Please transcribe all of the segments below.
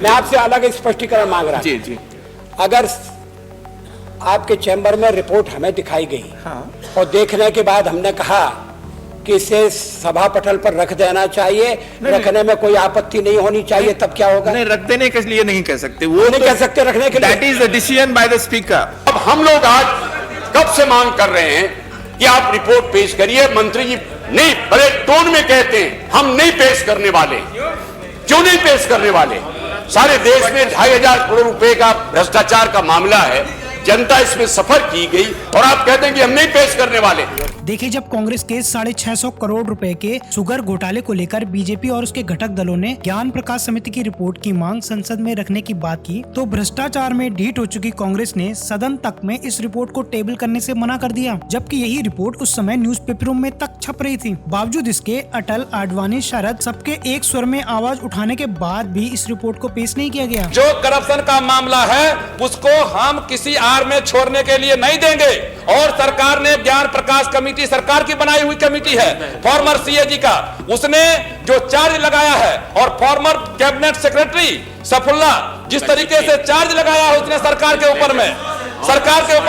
मैं आपसे अलग स्पष्टीकरण मांग रहा हूं। जी जी। अगर आपके चैम्बर में रिपोर्ट हमें दिखाई गई, हाँ। और देखने के बाद हमने कहा कि इसे सभा पटल पर रख देना चाहिए, रखने में कोई आपत्ति नहीं होनी चाहिए, तब क्या होगा? नहीं, रख देने के लिए नहीं कह सकते, वो नहीं कह सकते रखने के लिए। That is the decision by the speaker. अब हम लोग आज कब से मांग कर रहे हैं कि आप रिपोर्ट पेश करिए। मंत्री जी नहीं, बड़े टोन में कहते हैं हम नहीं पेश करने वाले। क्यों नहीं पेश करने वाले? सारे देश में 2,500 करोड़ रुपए का भ्रष्टाचार का मामला है, जनता इसमें सफर की गई, और आप कहते हैं कि हम नहीं पेश करने वाले। देखिए, जब कांग्रेस के 650 करोड़ रुपए के शुगर घोटाले को लेकर बीजेपी और उसके घटक दलों ने ज्ञान प्रकाश समिति की रिपोर्ट की मांग संसद में रखने की बात की, तो भ्रष्टाचार में ढीठ हो चुकी कांग्रेस ने सदन तक में इस रिपोर्ट को टेबल करने से मना कर दिया, जबकि यही रिपोर्ट उस समय न्यूज़पेपरों में तक छप रही थी। बावजूद इसके अटल, आडवाणी, शरद सबके एक स्वर में आवाज उठाने के बाद भी इस रिपोर्ट को पेश नहीं किया गया। जो करप्शन का मामला है उसको हम किसी आड़ में छोड़ने के लिए नहीं देंगे, और सरकार ने ज्ञान प्रकाश कमेटी, सरकार की बनाई हुई कमेटी है फॉर्मर सीएजी का, उसने जो चार्ज लगाया है, और फॉर्मर कैबिनेट सेक्रेटरी सफुल्ला जिस तरीके से चार्ज लगाया है उसने सरकार के ऊपर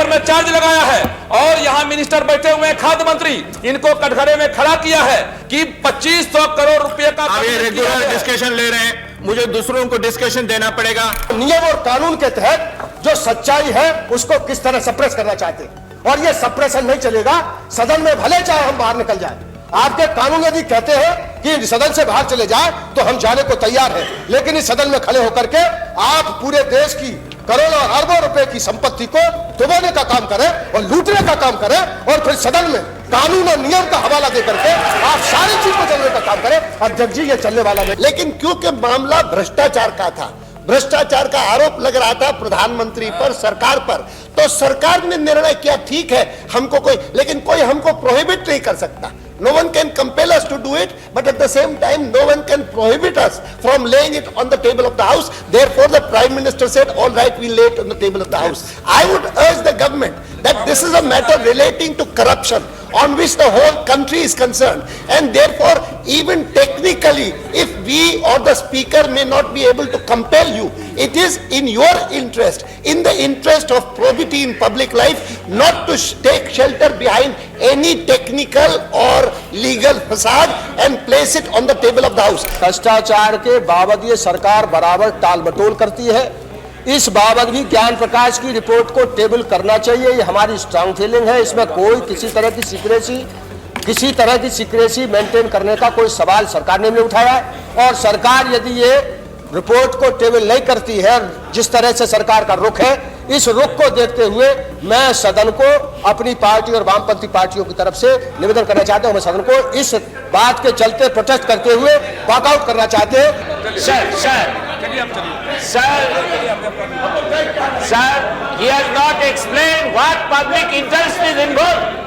में चार्ज लगाया है, और यहाँ मिनिस्टर बैठे हुए हैं खाद्य मंत्री, इनको कटघरे में खड़ा किया है कि 2500 करोड़ रुपए का। ये रेगुलर डिस्कशन ले रहे हैं, मुझे दूसरों को डिस्कशन देना पड़ेगा। नियम और कानून के तहत जो सच्चाई है उसको किस तरह सप्रेस करना चाहते हैं, और ये सप्रेशन नहीं चलेगा। सदन में भले चाहे हम बाहर निकल जाए, आपके कानून यदि कहते हैं कि सदन से बाहर चले जाए तो हम जाने को तैयार हैं, लेकिन इस सदन में खड़े होकर के आप पूरे देश की करोड़ों अरबों रुपए की संपत्ति को डुबाने का काम करें और लूटने का काम करें, और फिर सदन में कानून और नियम का हवाला देकर के आप सारी चीज को चलने का काम करें। अध्यक्ष जी, ये चलने वाला नहीं। लेकिन क्योंकि मामला भ्रष्टाचार का था, भ्रष्टाचार का आरोप लग रहा था प्रधानमंत्री पर, सरकार पर, तो सरकार ने निर्णय किया ठीक है, हमको कोई हमको प्रोहिबिट नहीं कर सकता। No one can compel us to do it, but at the same time, no one can prohibit us from laying it on the table of the House. Therefore, the Prime Minister said, all right, we lay it on the table of the House. I would urge the government that this is a matter relating to corruption on which the whole country is concerned, and therefore, even technically, if we or the Speaker may not be able to compel you, it is in your interest, in the interest of probity in public life, not to take shelter behind any technical or legal फसाद and place it on the table of the house. भ्रष्टाचार के बावजूद ये सरकार बराबर टाल मटोल करती है, इस बाबत भी ज्ञान प्रकाश की रिपोर्ट को टेबल करना चाहिए, ये हमारी स्ट्रांग फीलिंग है। इसमें कोई किसी तरह की सीक्रेसी मेंटेन करने का कोई सवाल सरकार ने नहीं उठाया है, और सरकार यदि ये रिपोर्ट को टेबल नहीं करती है, जिस तरह से सरकार का रुख है, इस रुख को देखते हुए मैं सदन को अपनी पार्टी और वामपंथी पार्टियों की तरफ से निवेदन करना चाहता हूं, मैं सदन को इस बात के चलते प्रोटेस्ट करते हुए वॉकआउट करना चाहते हैं। Sir, he has not explained what public interest is involved.